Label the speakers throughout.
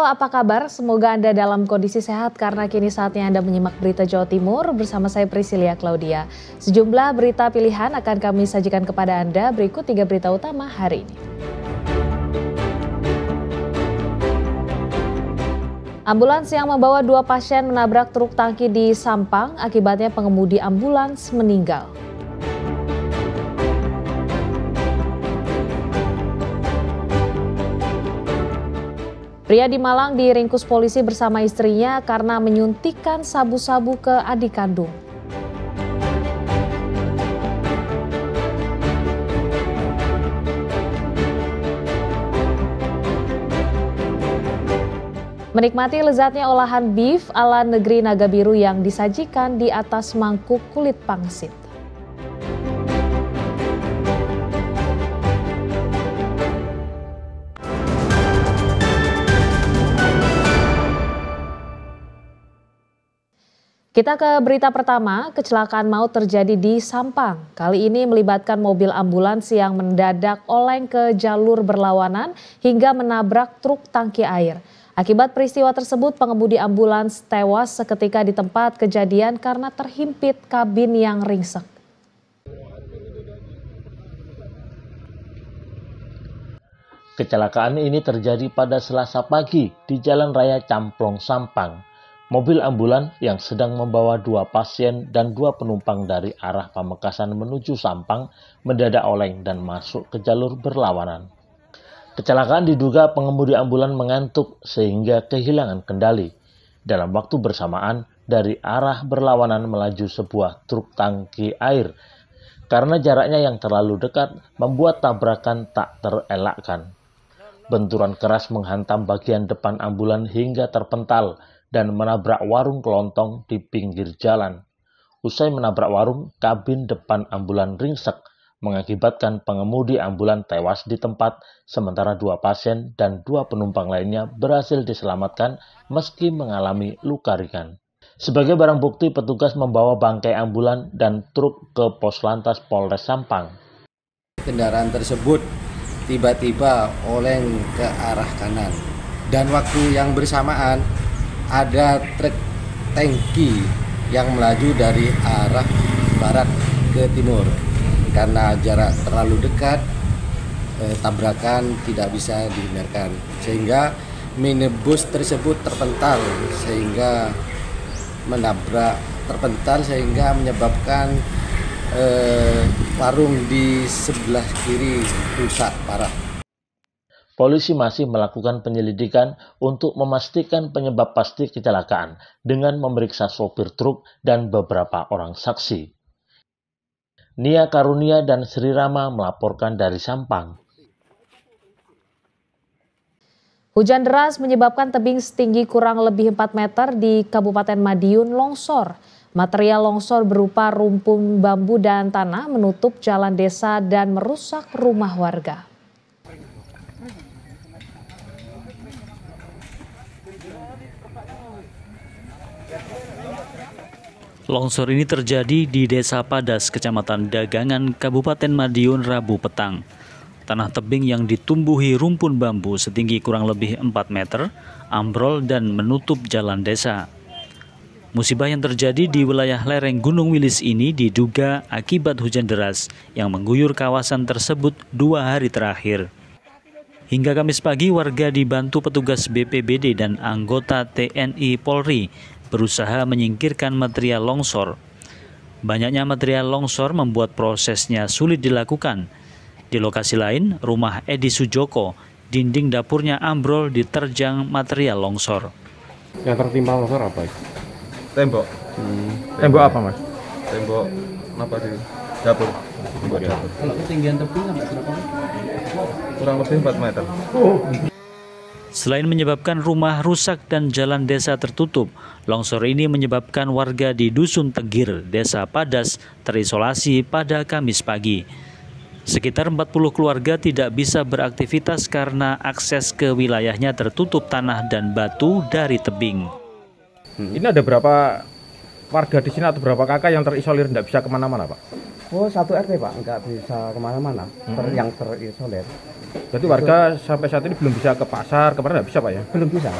Speaker 1: apa kabar? Semoga Anda dalam kondisi sehat karena kini saatnya Anda menyimak berita Jawa Timur bersama saya Priscilia Claudia. Sejumlah berita pilihan akan kami sajikan kepada Anda. Berikut 3 berita utama hari ini. Ambulans yang membawa 2 pasien menabrak truk tangki di Sampang, akibatnya pengemudi ambulans meninggal. Pria di Malang diringkus polisi bersama istrinya karena menyuntikkan sabu-sabu ke adik kandung. Menikmati lezatnya olahan beef ala negeri Naga Biru yang disajikan di atas mangkuk kulit pangsit. Kita ke berita pertama, kecelakaan maut terjadi di Sampang. Kali ini melibatkan mobil ambulans yang mendadak oleng ke jalur berlawanan hingga menabrak truk tangki air. Akibat peristiwa tersebut, pengemudi ambulans tewas seketika di tempat kejadian karena terhimpit kabin yang ringsek.
Speaker 2: Kecelakaan ini terjadi pada Selasa pagi di Jalan Raya Camplong, Sampang. Mobil ambulan yang sedang membawa 2 pasien dan 2 penumpang dari arah Pamekasan menuju Sampang mendadak oleng dan masuk ke jalur berlawanan. Kecelakaan diduga pengemudi ambulan mengantuk sehingga kehilangan kendali. Dalam waktu bersamaan, dari arah berlawanan melaju sebuah truk tangki air. Karena jaraknya yang terlalu dekat, membuat tabrakan tak terelakkan. Benturan keras menghantam bagian depan ambulan hingga terpental dan menabrak warung kelontong di pinggir jalan. Usai menabrak warung, kabin depan ambulan ringsek, mengakibatkan pengemudi ambulan tewas di tempat, sementara 2 pasien dan 2 penumpang lainnya berhasil diselamatkan meski mengalami luka ringan. Sebagai barang bukti, petugas membawa bangkai ambulan dan truk ke Poslantas Polres Sampang.
Speaker 3: Kendaraan tersebut tiba-tiba oleng ke arah kanan dan waktu yang bersamaan ada truk tangki yang melaju dari arah barat ke timur. Karena jarak terlalu dekat, tabrakan tidak bisa dihindarkan. Sehingga minibus tersebut terpental sehingga menyebabkan warung di sebelah kiri rusak parah.
Speaker 2: Polisi masih melakukan penyelidikan untuk memastikan penyebab pasti kecelakaan dengan memeriksa sopir truk dan beberapa orang saksi. Nia Karunia dan Sri Rama melaporkan dari Sampang.
Speaker 1: Hujan deras menyebabkan tebing setinggi kurang lebih 4 meter di Kabupaten Madiun longsor. Material longsor berupa rumpun bambu dan tanah menutup jalan desa dan merusak rumah warga.
Speaker 4: Longsor ini terjadi di Desa Padas, Kecamatan Dagangan, Kabupaten Madiun, Rabu petang. Tanah tebing yang ditumbuhi rumpun bambu setinggi kurang lebih 4 meter, ambrol dan menutup jalan desa. Musibah yang terjadi di wilayah lereng Gunung Wilis ini diduga akibat hujan deras yang mengguyur kawasan tersebut 2 hari terakhir. Hingga Kamis pagi, warga dibantu petugas BPBD dan anggota TNI Polri berusaha menyingkirkan material longsor. Banyaknya material longsor membuat prosesnya sulit dilakukan. Di lokasi lain, rumah Edi Sujoko, dinding dapurnya ambrol diterjang material longsor.
Speaker 5: Yang tertimpa longsor apa?
Speaker 6: Tembok.
Speaker 5: Tembok apa, Mas?
Speaker 6: Tembok apa sih? Dapur. Tembok dapur.
Speaker 7: Kalau ketinggian tebing sampai berapa?
Speaker 6: Kurang lebih 4 meter.
Speaker 4: Selain menyebabkan rumah rusak dan jalan desa tertutup, longsor ini menyebabkan warga di Dusun Tegir, Desa Padas, terisolasi pada Kamis pagi. Sekitar 40 keluarga tidak bisa beraktivitas karena akses ke wilayahnya tertutup tanah dan batu dari tebing.
Speaker 5: Ini ada berapa warga di sini atau berapa kakak yang terisolir tidak bisa kemana-mana, Pak?
Speaker 3: Oh, satu RT Pak, nggak bisa kemana-mana, yang terisolir.
Speaker 5: Jadi warga sampai saat ini belum bisa ke pasar, kemarin nggak bisa Pak ya?
Speaker 3: Belum bisa.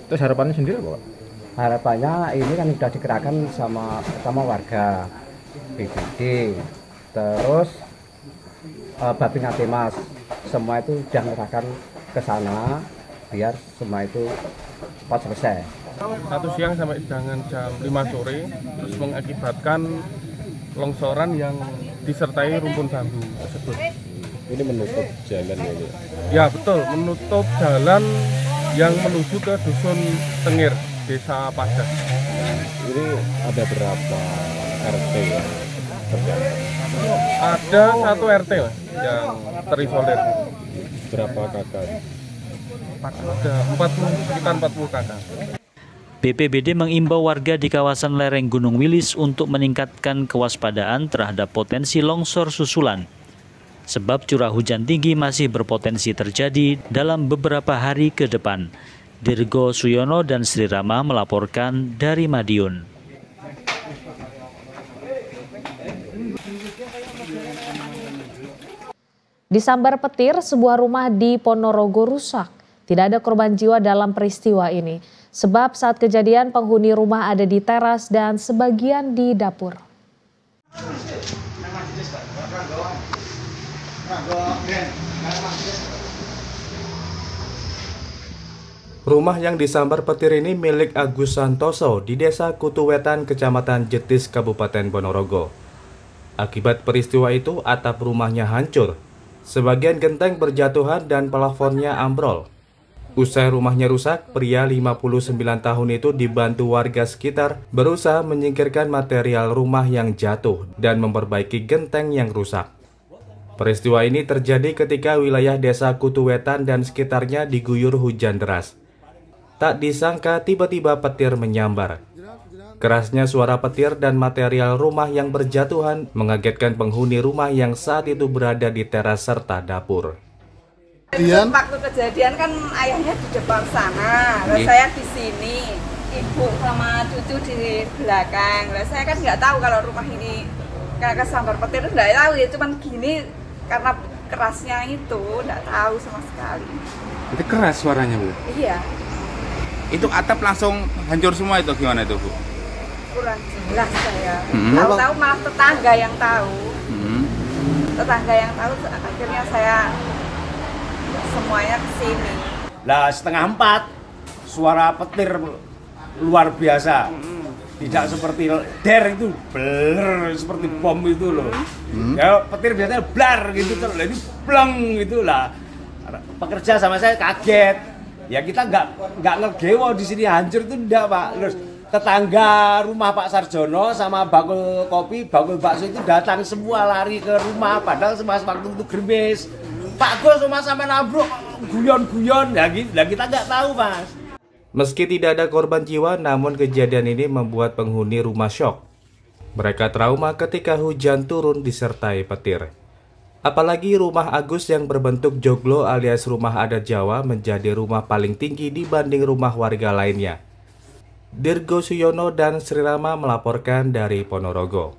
Speaker 5: Terus harapannya sendiri apa Pak?
Speaker 3: Harapannya ini kan sudah digerakkan sama warga, BPD, terus Babin Atimas, semua itu sudah mengerahkan ke sana biar semua itu cepat selesai.
Speaker 6: Satu siang sampai dengan jam 5 sore, terus mengakibatkan longsoran yang disertai rumpun bambu tersebut.
Speaker 5: Ini menutup jalan ya?
Speaker 6: Ya betul, menutup jalan yang menuju ke Dusun Tengir, Desa Padas.
Speaker 5: Ini ada berapa RT yang terdampak?
Speaker 6: Ada satu RT Mas, yang terisolir.
Speaker 5: Berapa kakak?
Speaker 6: Ada 40, sekitar 40 kakak.
Speaker 4: BPBD mengimbau warga di kawasan lereng Gunung Wilis untuk meningkatkan kewaspadaan terhadap potensi longsor susulan. Sebab curah hujan tinggi masih berpotensi terjadi dalam beberapa hari ke depan. Dirgo Suyono dan Sri Rama melaporkan dari Madiun.
Speaker 1: Disambar petir, sebuah rumah di Ponorogo rusak. Tidak ada korban jiwa dalam peristiwa ini. Sebab saat kejadian penghuni rumah ada di teras dan sebagian di dapur.
Speaker 7: Rumah yang disambar petir ini milik Agus Santoso di Desa Kutuwetan, Kecamatan Jetis, Kabupaten Ponorogo. Akibat peristiwa itu, atap rumahnya hancur. Sebagian genteng berjatuhan dan plafonnya ambrol. Usai rumahnya rusak, pria 59 tahun itu dibantu warga sekitar berusaha menyingkirkan material rumah yang jatuh dan memperbaiki genteng yang rusak. Peristiwa ini terjadi ketika wilayah Desa Kutuwetan dan sekitarnya diguyur hujan deras. Tak disangka tiba-tiba petir menyambar. Kerasnya suara petir dan material rumah yang berjatuhan mengagetkan penghuni rumah yang saat itu berada di teras serta dapur.
Speaker 8: Waktu kejadian kan ayahnya di depan sana, lalu saya di sini, ibu sama cucu di belakang. Lalu saya kan nggak tahu kalau rumah ini karena kesambar petir, nggak tahu ya, cuman gini karena kerasnya itu nggak tahu sama sekali.
Speaker 9: Itu keras suaranya Bu?
Speaker 8: Iya.
Speaker 9: Itu atap langsung hancur semua itu gimana itu Bu?
Speaker 8: Kurang jelas saya. Tahu-tahu malah tetangga yang tahu. Tetangga yang tahu akhirnya saya semuanya kesini.
Speaker 10: Lah 3:30 suara petir luar biasa. Tidak seperti der itu bler seperti bom itu loh. Ya petir biasanya blar gitu terus. Ini bleng gitu lah. Pekerja sama saya kaget. Ya kita nggak ngegewo di sini hancur itu enggak Pak. Terus tetangga rumah Pak Sarjono sama bakul kopi, bakul bakso itu datang semua lari ke rumah padahal waktu itu gerimis. Pak Gus rumah sampai nabruk guyon-guyon ya kita nggak tahu Mas.
Speaker 7: Meski tidak ada korban jiwa, namun kejadian ini membuat penghuni rumah syok. Mereka trauma ketika hujan turun disertai petir. Apalagi rumah Agus yang berbentuk joglo alias rumah adat Jawa menjadi rumah paling tinggi dibanding rumah warga lainnya. Dirgo Suyono dan Sri Rama melaporkan dari Ponorogo.